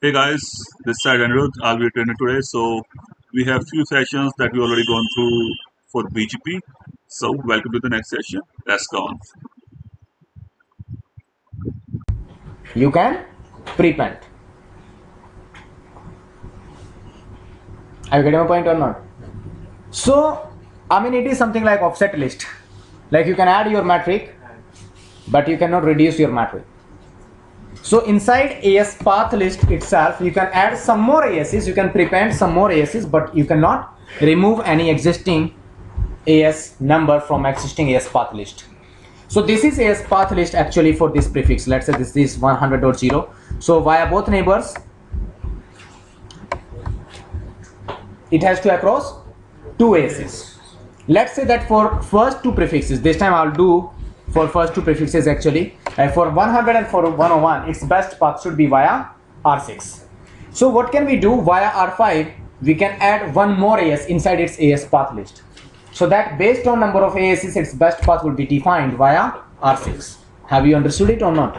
Hey guys, this side Anirudh. I'll be your trainer today. So we have few sessions that we already gone through for BGP. So welcome to the next session. Let's go on. You can prepend. Are you getting my point or not? So, it is something like offset list. Like you can add your metric, but you cannot reduce your metric. So inside AS path list itself, you can add some more ASs, you can prepend some more ASs, but you cannot remove any existing AS number from existing AS path list. So this is AS path list actually for this prefix. Let's say this is 100.0. So via both neighbors, it has to across two ASs. Let's say that for first two prefixes, this time I'll do for first two prefixes actually, for 100 and for 101, its best path should be via R6. So what can we do via R5? We can add one more AS inside its AS path list. So that based on number of ASs, its best path will be defined via R6. Have you understood it or not?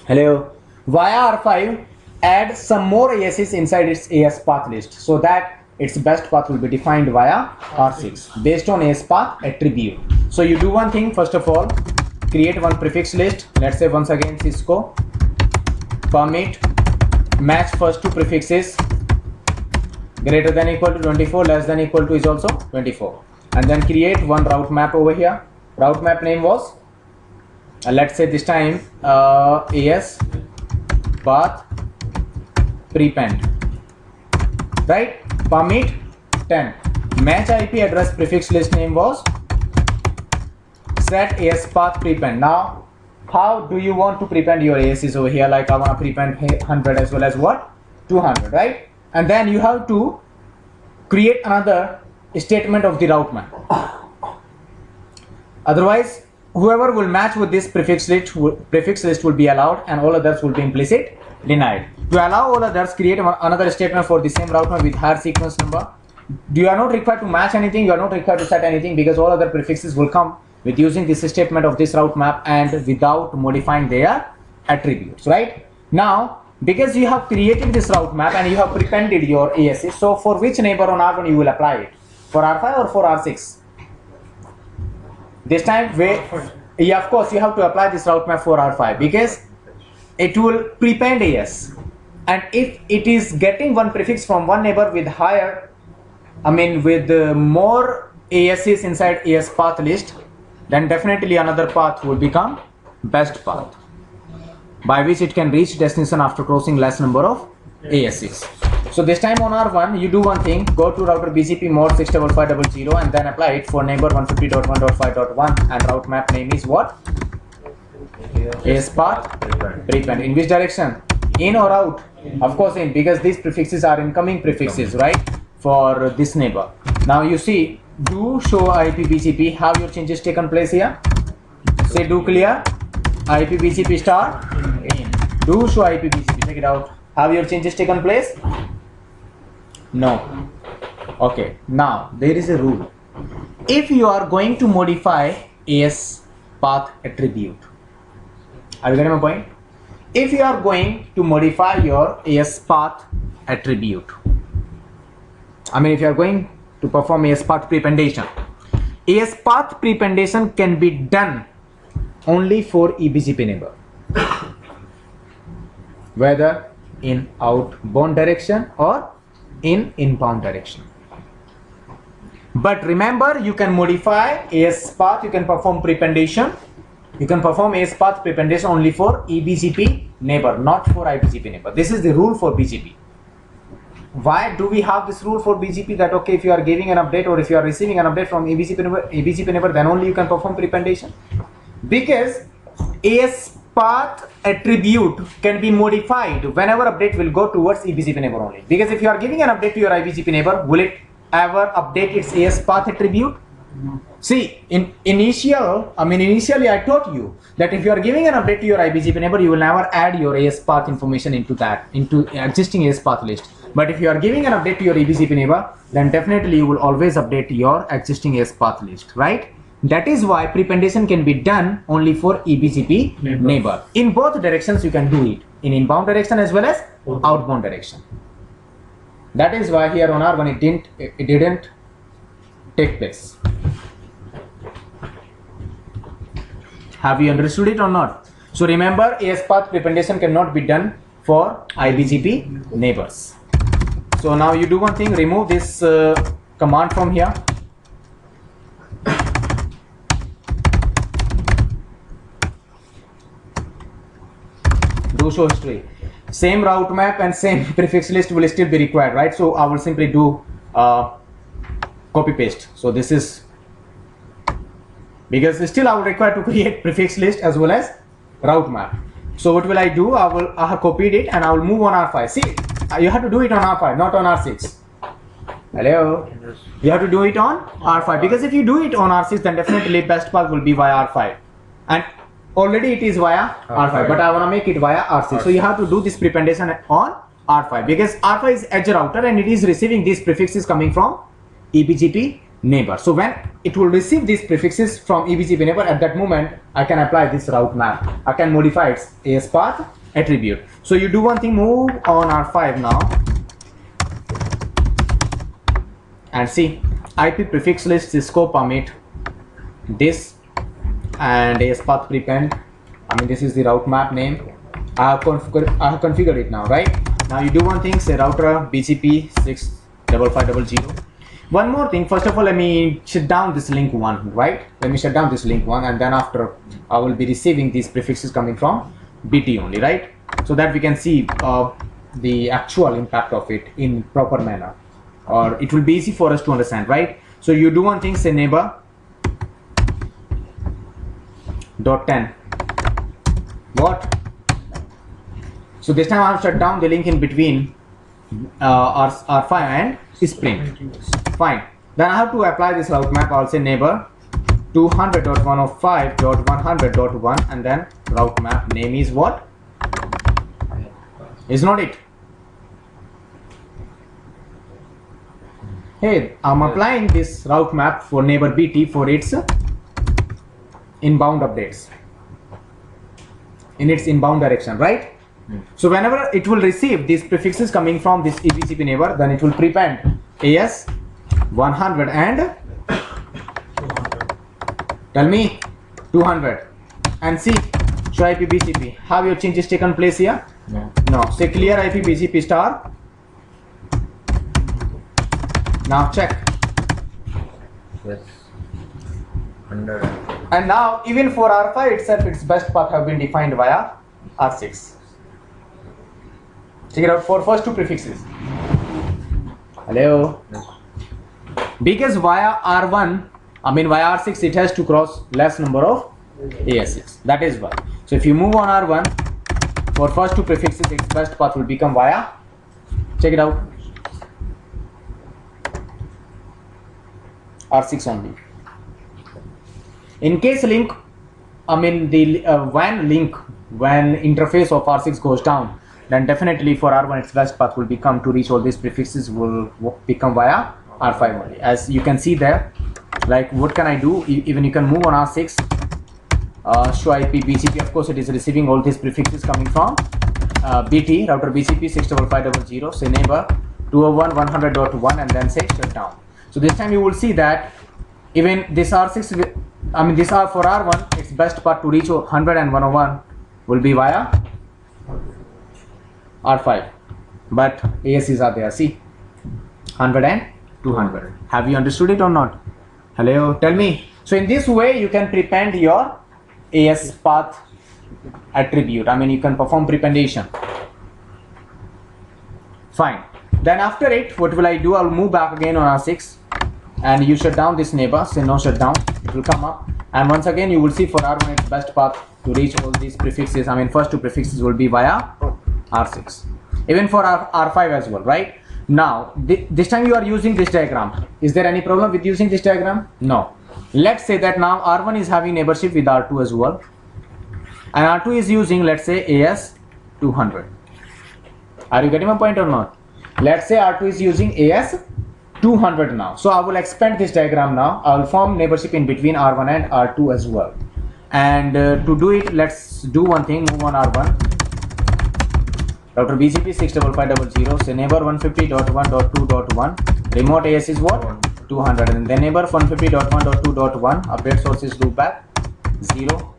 Hello? Via R5, add some more ASs inside its AS path list so that its best path will be defined via R6 based on AS path attribute. So you do one thing, first of all, create one prefix list. Let's say once again Cisco permit match first two prefixes greater than equal to 24, less than equal to is also 24, and then create one route map over here. Route map name was let's say this time AS path prepend, right? Permit 10. Match IP address prefix list name was set AS path prepend. Now how do you want to prepend your ASs over here? Like I want to prepend 100 as well as what 200, right? And then you have to create another statement of the route map. Otherwise whoever will match with this prefix list will be allowed and all others will be implicit denied. To allow all others, create another statement for the same route map with higher sequence number. You are not required to match anything, you are not required to set anything, because all other prefixes will come with using this statement of this route map and without modifying their attributes, right? Now because you have created this route map and you have prepended your ASs, so for which neighbor on R1 you will apply it? For R5 or for R6? This time, yeah, of course you have to apply this route map for R5 because it will prepend AS, and if it is getting one prefix from one neighbor with higher, with more ASs inside AS path list, then definitely another path will become best path, by which it can reach destination after crossing less number of ASs. So this time on R1, you do one thing, go to router BGP mode 65500 and then apply it for neighbor 150.1.5.1, and route map name is what? AS path prepend. In which direction? In or out? Of course in, because these prefixes are incoming prefixes, right, for this neighbor. Now you see, do show IP BGP. Have your changes taken place here? Say do clear IP BGP star in. Do show IP BGP. Check it out. Have your changes taken place? No. Okay. Now there is a rule. If you are going to modify AS path attribute, are you getting my point? If you are going to modify your AS path attribute, if you are going to perform AS path prependation, AS path prependation can be done only for eBGP neighbor, whether in outbound direction or in inbound direction. But remember, you can modify AS path, you can perform prependation, you can perform AS path prependation only for eBGP neighbor, not for iBGP neighbor. This is the rule for BGP. Why do we have this rule for BGP? That okay, if you are giving an update or if you are receiving an update from eBGP neighbor, then only you can perform prependation. Because AS path attribute can be modified whenever update will go towards eBGP neighbor only. Because if you are giving an update to your iBGP neighbor, will it ever update its AS path attribute? See, initially I taught you that if you are giving an update to your iBGP neighbor, you will never add your AS path information into existing AS path list. But if you are giving an update to your eBGP neighbor, then definitely you will always update your existing AS path list, right? That is why prependation can be done only for eBGP neighbor. In both directions you can do it, in inbound direction as well as outbound direction. That is why here on R1 it didn't take place. Have you understood it or not? So remember, AS path prependation cannot be done for IBGP neighbors. So now you do one thing, remove this command from here. Do show history. Same route map and same prefix list will still be required, right? So I will simply do copy paste. So this is, because still I will require to create prefix list as well as route map. So what will I do? I have copied it and I will move on R5. See, you have to do it on R5, not on R6. Hello? You have to do it on R5, because if you do it on R6, then definitely best path will be via R5. And already it is via R5, but I want to make it via R6. So you have to do this prependation on R5, because R5 is edge router and it is receiving these prefixes coming from eBGP neighbor. So when it will receive these prefixes from eBGP neighbor, at that moment I can apply this route map. I can modify its AS path attribute. So you do one thing, move on R5 now and see IP prefix list scope permit this and AS path prepend. I mean, this is the route map name. I have configured it now, right? Now you do one thing, say router BGP 65500. One more thing, first of all, let me shut down this link 1, right? Let me shut down this link 1, and then after I will be receiving these prefixes coming from BT only, right? So that we can see the actual impact of it in proper manner, or it will be easy for us to understand, right? So you do one thing, say neighbor .10 what? So this time I have shut down the link in between R5 and Spring. Fine. Then I have to apply this route map. I'll say neighbor 200.105.100.1 and then route map name is what? Is not it? Hey, I'm applying this route map for neighbor BT for its inbound updates in its inbound direction, right? So whenever it will receive these prefixes coming from this eBGP neighbor, then it will prepend AS 100 and tell me 200 and see show IP BGP. Have your changes taken place here? No. Say clear IP BGP star. Now check. Yes. 100. And now even for R5 itself, its best path have been defined via R6. Check it out for first two prefixes. Hello. Yes. Because via R1, I mean via R6, it has to cross less number of ASs. That is why. So if you move on R1, for first two prefixes, its best path will become via, check it out, R6 only. In case link, I mean the WAN link, when interface of R6 goes down, then definitely for R1 its best path will become to reach all these prefixes will become via R5 only. As you can see there, like what can I do? Even you can move on R6, show IP BGP. Of course, it is receiving all these prefixes coming from BT router BGP 65500. Say neighbor 201.100.1 and then say shut down. So this time you will see that even this R6, I mean this R for R1, its best path to reach 100 and 101 will be via R5, but ASs are there. See 100 and 200. Have you understood it or not? Hello, tell me. So in this way you can prepend your AS path attribute. I mean you can perform prependation. Fine. Then after it, what will I do? I'll move back again on R6 and you shut down this neighbor. Say no shutdown. It will come up and once again you will see for R1 its best path to reach all these prefixes. I mean first two prefixes will be via R6. Even for R5 as well, right? Now this time you are using this diagram. Is there any problem with using this diagram? No. Let's say that now R1 is having neighborship with R2 as well, and R2 is using, let's say, AS 200. Are you getting my point or not? Let's say R2 is using AS 200 now. So I will expand this diagram now. I will form neighborship in between R1 and R2 as well. And to do it, let's do one thing. Move on R1. Router BGP 65500. Say neighbor 150.1.2.1. Remote AS is what? 200. And then neighbor 150.1.2.1. Update sources loopback 0.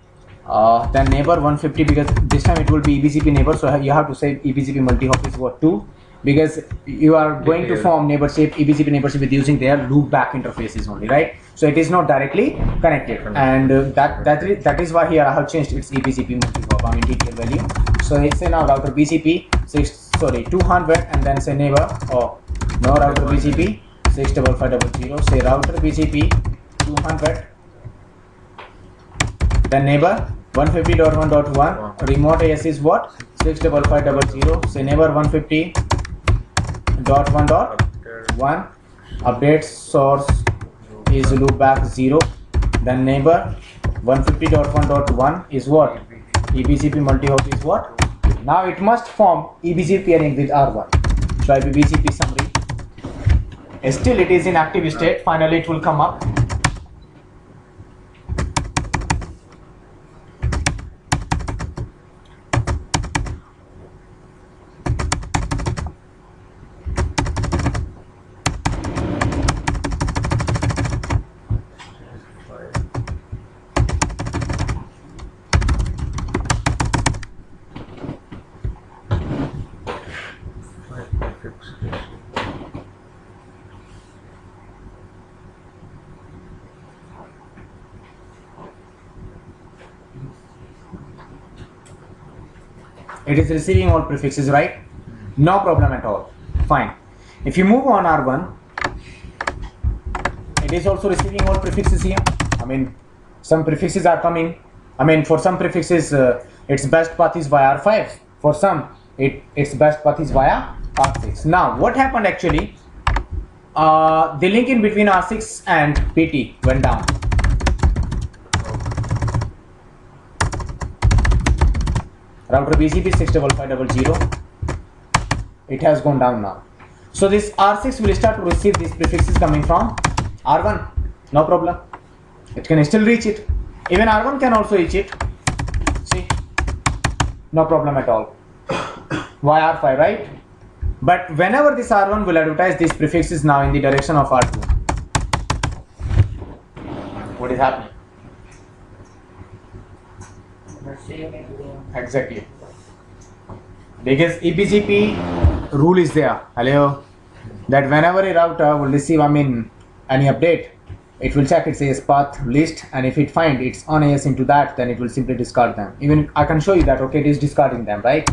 Then neighbor 150, because this time it will be EBGP neighbor, so you have to say EBGP multi-hop is what 2, because you are going to form neighborship, EBGP neighborship with using their loopback interfaces only, right? So it is not directly connected, and that is why here I have changed its EBGP multi-hop. I mean detail value. So it's say now router BGP 200, and then say neighbor no router BGP 65500. Say router BGP 200. Then neighbor 150.1.1. Remote AS is what? 65500. Say neighbor 150.1.1. Update source is loopback 0. Then neighbor 150.1.1 is what? EBGP multi-hop is what? Now it must form EBGP pairing with R1. So IPBGP summary. Still it is in active state. Finally it will come up. It is receiving all prefixes, right? No problem at all. Fine. If you move on R1, it is also receiving all prefixes here. I mean, some prefixes are coming. I mean, for some prefixes, its best path is via R5. For some, its best path is via R6. Now, what happened actually? The link in between R6 and PT went down. Router BGP 65500. It has gone down now. So this R6 will start to receive these prefixes coming from R1. No problem. It can still reach it. Even R1 can also reach it. See? No problem at all. Via R5, right? But whenever this R1 will advertise these prefixes now in the direction of R2. What is happening? Exactly. Because EBGP rule is there, hello, that whenever a router will receive, any update, it will check its AS path list, and if it finds its on AS into that, then it will simply discard them. Even I can show you that, okay, it is discarding them, right?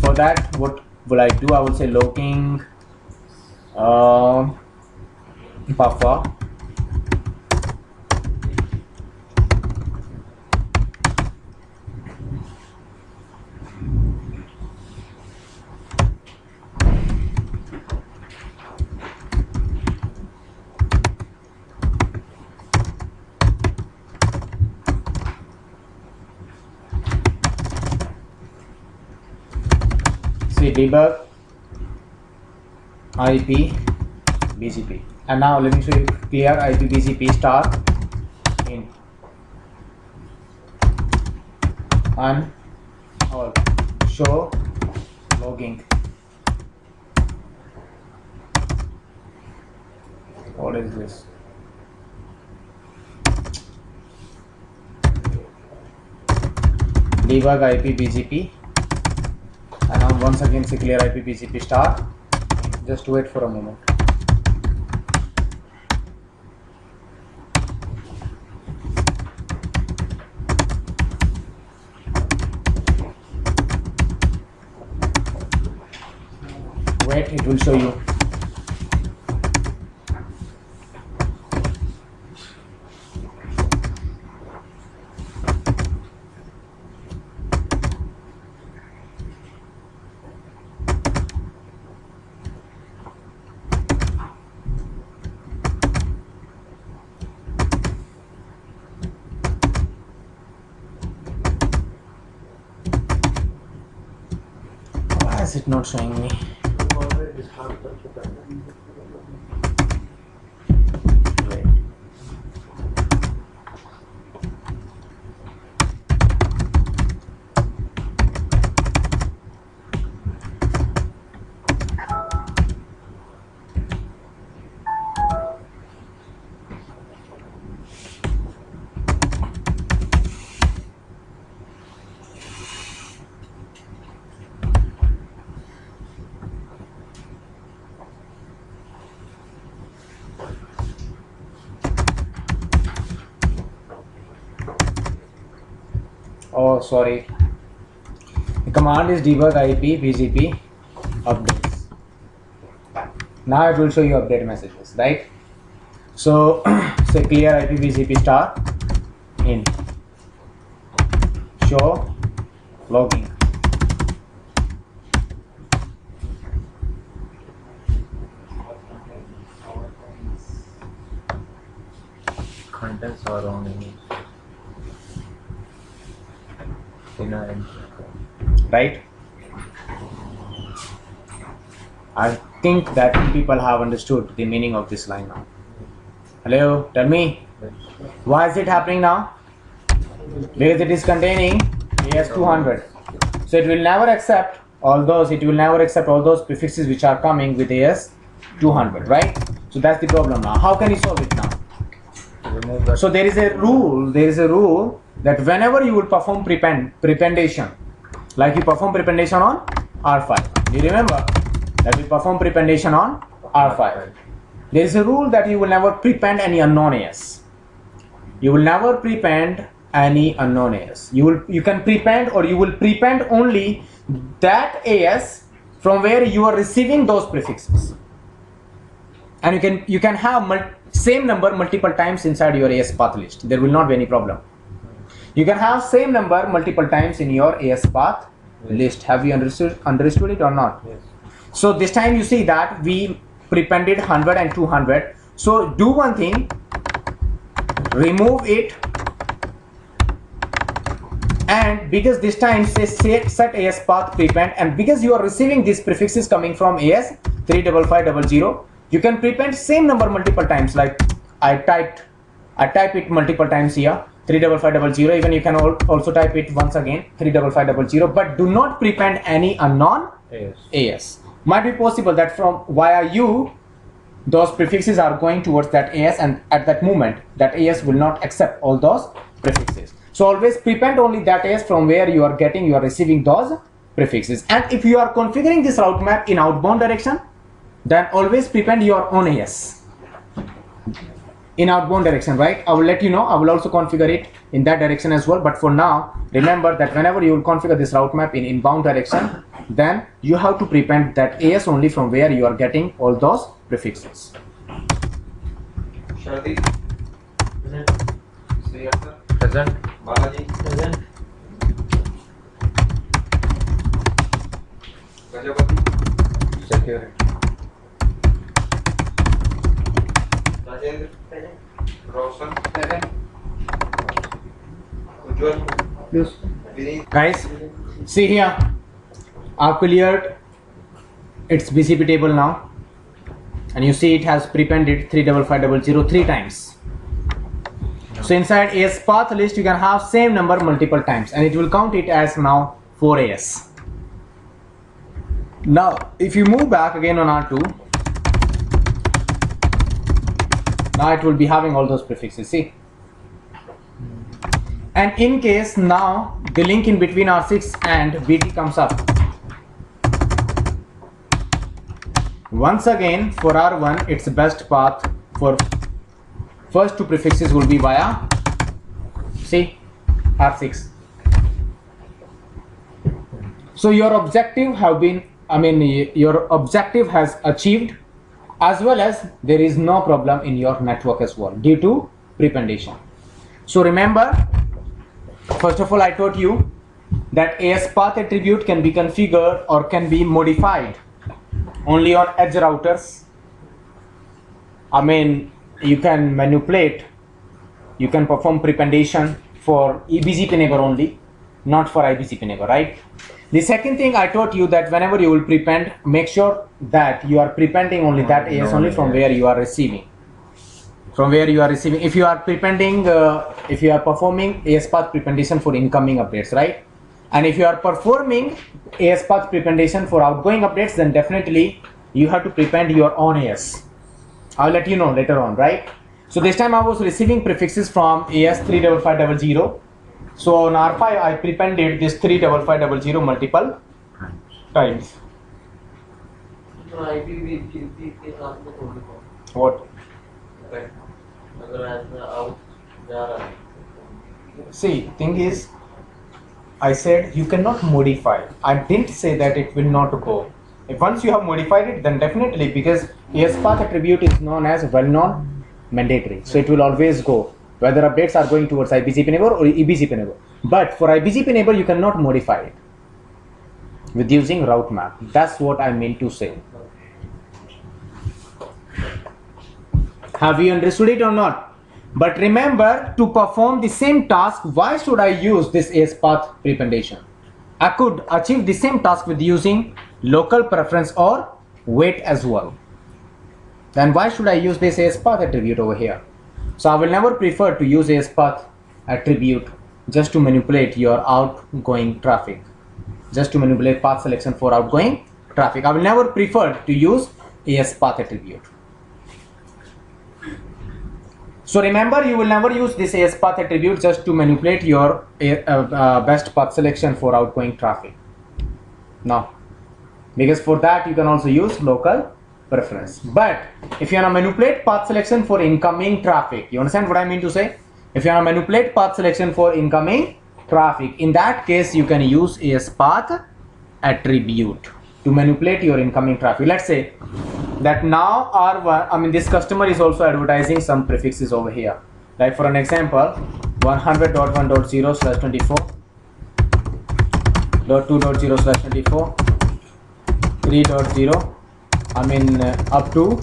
For that, what will I do? I will say logging buffer debug IP BGP, and now let me show you clear IP BGP star in and all show logging. What is this? Debug IP BGP. And now once again say clear IP BGP star. Just wait for a moment. Wait, it will show you. Why is it not showing me? Oh, sorry. The command is debug IP BGP updates. Now it will show you update messages, right? So say clear IP BGP star in show logging. Contents are on inner and Right? I think that people have understood the meaning of this line now. Hello, tell me, why is it happening now? Because it is containing AS200. So it will never accept all those, prefixes which are coming with AS200, right? So that's the problem now. How can you solve it now? remove that. So there is a rule that whenever you will perform prependation, like you perform prependation on R5, do you remember that we perform prependation on R5? There is a rule that you will never prepend any unknown AS. You will never prepend any unknown AS. You can prepend, or you will prepend only that AS from where you are receiving those prefixes. And you can have same number multiple times inside your AS path list. There will not be any problem. You can have same number multiple times in your AS path list. Have you understood it or not? Yes. So this time you see that we prepended 100 and 200. So do one thing, remove it, and because this time say set AS path prepend, and because you are receiving these prefixes coming from AS 35500, you can prepend same number multiple times. Like I type it multiple times here, 35500. Even you can also type it once again, 35500, but do not prepend any unknown Yes. AS. Might be possible that from via you those prefixes are going towards that AS, and at that moment that AS will not accept all those prefixes. So always prepend only that AS from where you are receiving those prefixes. And if you are configuring this route map in outbound direction, then always prepend your own AS in outbound direction, right? I will let you know. I will also configure it in that direction as well. But for now, remember that whenever you will configure this route map in inbound direction, then you have to prepend that AS only from where you are getting all those prefixes. Shardi. Present. Sri Akhtar. Present. Balaji. Present. Gajapati. Security. Rajendra. Present. Roshan. Present. Ujjwal. Yes. Vineet. Guys, see here, I've cleared its BCP table now, and you see it has prepended 35500 3 times. So inside AS path list you can have same number multiple times, and it will count it as now 4 AS. Now if you move back again on R2, now it will be having all those prefixes, see. And in case now the link in between R6 and BT comes up, once again for R1 its best path for first two prefixes will be via, see, R6. So your objective your objective has achieved, as well as there is no problem in your network as well due to prependation. So remember, first of all, I taught you that AS path attribute can be configured or can be modified only on edge routers. You can manipulate, you can perform prependation for BGP neighbor only, not for IBGP neighbor, right? The second thing I taught you that whenever you will prepend, make sure that you are prepending only that AS only from where you are receiving. If you are prepending, if you are performing AS path prependation for incoming updates, right? And if you are performing AS path prependation for outgoing updates, then definitely you have to prepend your own AS. I'll let you know later on, right? So this time I was receiving prefixes from AS 35500. So on R5 I prepended this 35500 multiple times. IPv4 के साथ में थोड़ी बहुत What? अगर ऐसा out जा रहा है See, thing is, I said you cannot modify. I didn't say that it will not go. If once you have modified it, then definitely, because AS path attribute is known as well known mandatory. So it will always go, whether updates are going towards IBGP neighbor or EBGP neighbor. But for IBGP neighbor, you cannot modify it with using route map. That's what I mean to say. Have you understood it or not? But remember, to perform the same task, why should I use this AS path prependentation? I could achieve the same task with using local preference or wait as well. Then why should I use this AS path attribute over here? So I will never prefer to use AS path attribute just to manipulate your outgoing traffic, just to manipulate path selection for outgoing traffic. I will never prefer to use AS path attribute. So remember, you will never use this AS path attribute just to manipulate your best path selection for outgoing traffic. No, because for that you can also use local preference. But if you want to manipulate path selection for incoming traffic, you understand what I mean to say? If you want to manipulate path selection for incoming traffic, in that case you can use AS path attribute to manipulate your incoming traffic. Let's say that now R1, I mean this customer is also advertising some prefixes over here. Like for an example, 100.1.0/24, .2.0/24, 3.0, I mean up to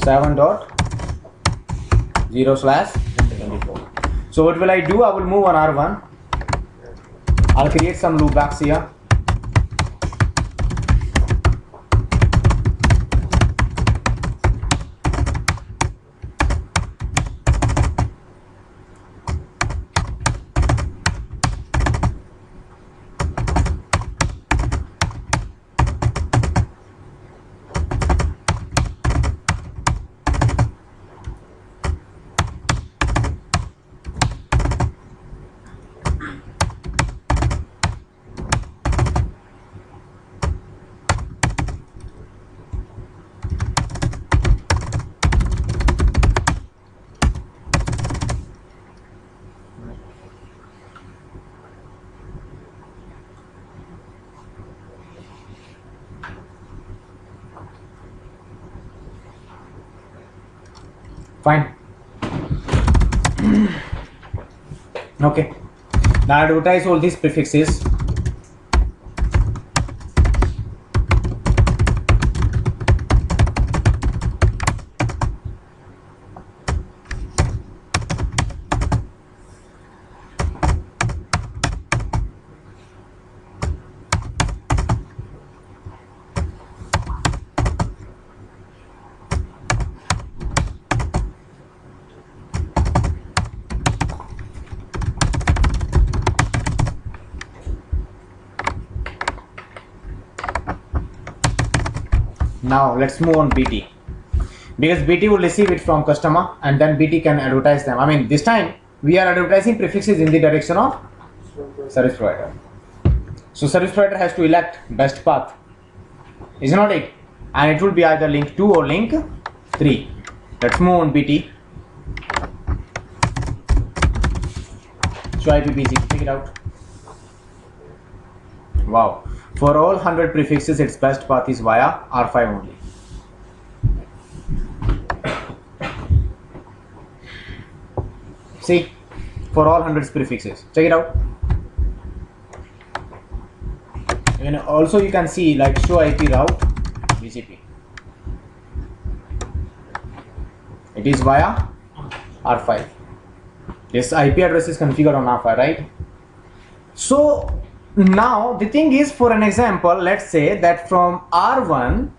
7.0/24. So what will I do? I will move on R1. I'll create some loopbacks here. Fine. Okay. Now advertise all these prefixes. Now let's move on BT, because BT will receive it from customer and then BT can advertise them. I mean this time we are advertising prefixes in the direction of service provider. So service provider has to elect best path, is not it? And it will be either link 2 or link 3. Let's move on BT. Show IPBG, check it out. Wow. For all 100 prefixes, its best path is via R5 only. See, for all 100 prefixes, check it out. And also you can see like show IP route BGP. It is via R5. This IP address is configured on R5, right? So now the thing is, for an example, let's say that from R1,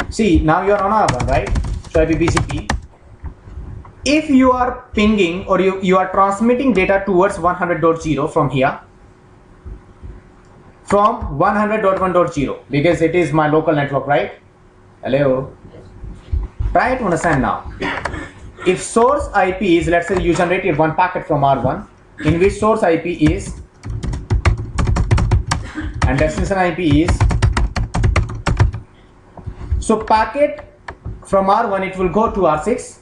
see now you are on R1, right? So IP BGP. If you are pinging or you are transmitting data towards 100.0 from here, from 100.1.0, because it is my local network, right? Hello. Try to understand now. If source IP is, let's say you generated one packet from R1, in which source IP is and destination IP is, so packet from R1 it will go to R6,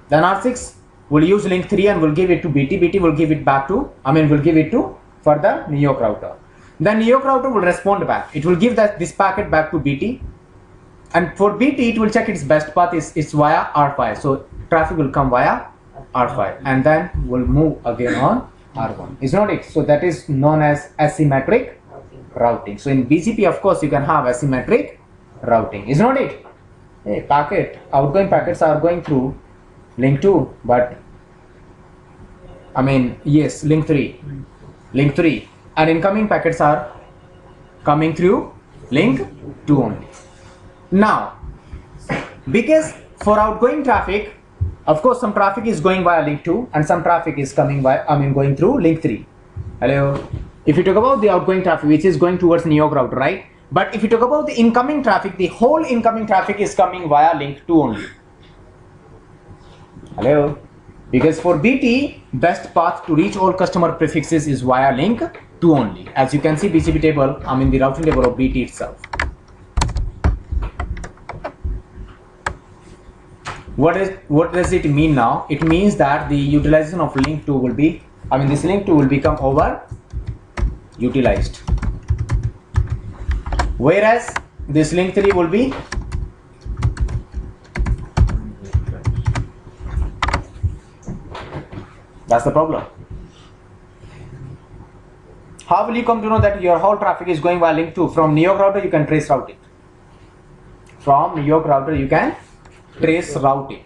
then R6 will use link 3 and will give it to BT. BT will give it back to, will give it to further New York router. Then New York router will respond back. It will give this packet back to BT. And for BT, it will check its best path is via R5. So traffic will come via R5 and then will move again on R1. Is not it? So that is known as asymmetric routing. So in BGP, of course, you can have asymmetric routing. Is not it? Hey, outgoing packets are going through link 2, but yes, link 3, and incoming packets are coming through link 2 only. Now, because for outgoing traffic, of course, some traffic is going via link 2 and some traffic is coming via, going through link 3. Hello. If you talk about the outgoing traffic, which is going towards New York router, right? But if you talk about the incoming traffic, the whole incoming traffic is coming via link 2 only. Hello. Because for BT, best path to reach all customer prefixes is via link 2 only. As you can see, BGP table, the routing table of BT itself. What does it mean now? It means that the utilization of link 2 will be, this link 2 will become over utilized. Whereas this link 3 will be that's the problem. How will you come to know that your whole traffic is going via link 2? From New York router, you can trace route it. From New York router, you can trace route it.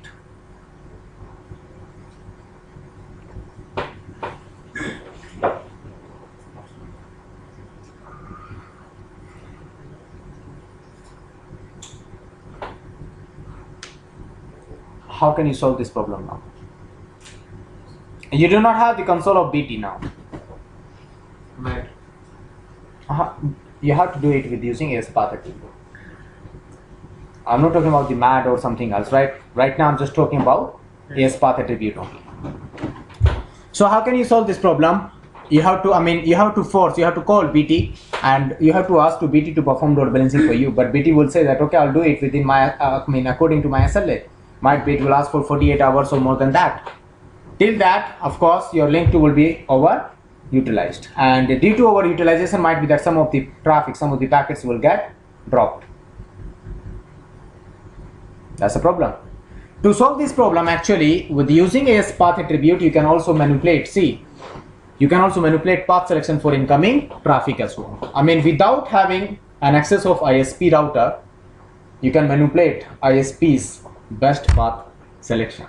How can you solve this problem now? You do not have the console of BT now. Right. You have to do it with using AS path attribute. I'm not talking about the MAD or something else, right? Right now I'm just talking about AS path attribute only. So how can you solve this problem? You have to, you have to call BT and you have to ask to BT to perform load balancing for you. But BT will say that, okay, I'll do it within my, according to my SLA. Might be it will ask for 48 hours or more than that. Till that, of course, your link 2 will be overutilized. And due to overutilization, might be that some of the traffic, some of the packets will get dropped. That's a problem. To solve this problem, actually, with using AS path attribute, you can also manipulate, you can also manipulate path selection for incoming traffic as well. Without having an access of ISP router, you can manipulate ISP's best path selection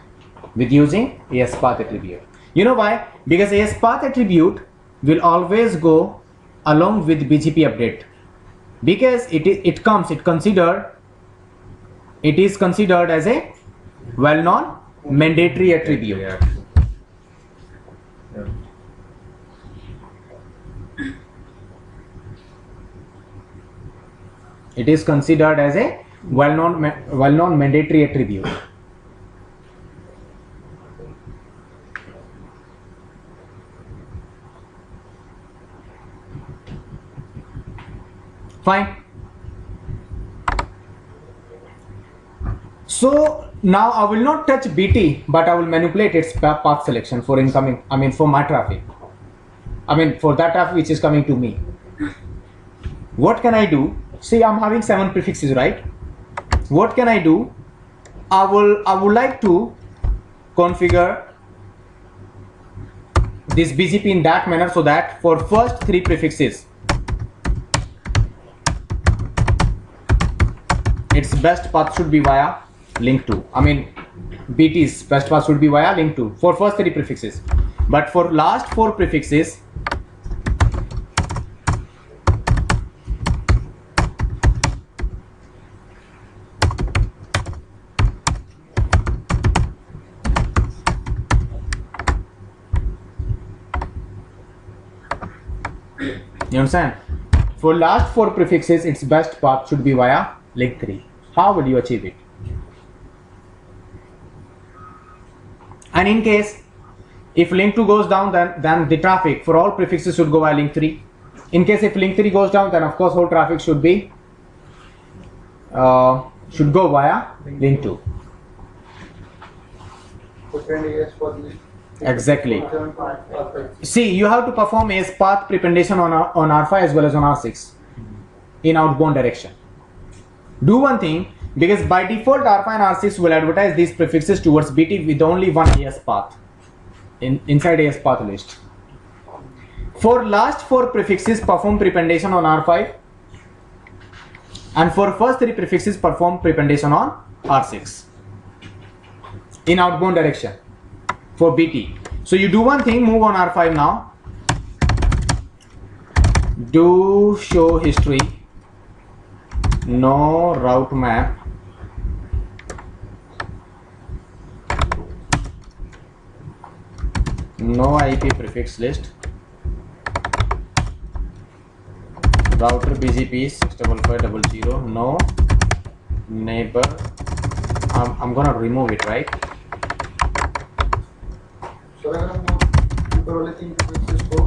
with using AS path attribute. You know why? Because AS path attribute will always go along with BGP update, because it is considered as a well-known mandatory attribute. Yeah. It is considered as a well-known mandatory attribute. Fine. So now I will not touch BT, but I will manipulate its path selection for incoming, for my traffic. For that traffic which is coming to me. What can I do? See, I'm having 7 prefixes, right? What can I do? I would like to configure this BGP in that manner so that for first 3 prefixes, its best path should be via link 2. BT's best path should be via link 2 for first 3 prefixes. But for last 4 prefixes, you understand? For last 4 prefixes, its best path should be via link 3. How will you achieve it? And in case if link 2 goes down, then the traffic for all prefixes should go via link 3. In case if link 3 goes down, then of course whole traffic should go via link 2. Different AS for the Exactly. 7.5. See, you have to perform AS path prependation on R5 as well as on R6 in outbound direction. Do one thing, because by default R5 and R6 will advertise these prefixes towards BT with only one AS path inside AS path list. For last 4 prefixes, perform prependation on R5, and for first 3 prefixes, perform prependation on R6 in outbound direction for BT. So you do one thing, move on R5 now. Do show history, no route map, no IP prefix list, router BGP 65500, no neighbor. I'm gonna remove it, right? Sir अगर हम ऊपर वाले 3 prefixes को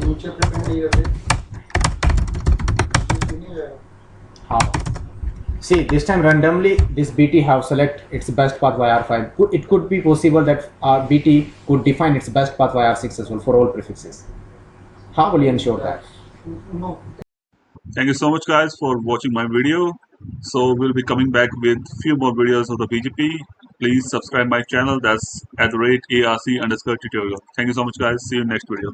नीचे प्रिपेंड नहीं करते तो नहीं जाएगा. How? See, this time randomly this BT have select its best path via R5. It could be possible that BT could define its best path via R6 as well for all prefixes. How will you ensure that? No. Thank you so much, guys, for watching my video. So we'll be coming back with few more videos of the BGP. Please subscribe my channel. That's @ARC_tutorial. Thank you so much, guys. See you in next video.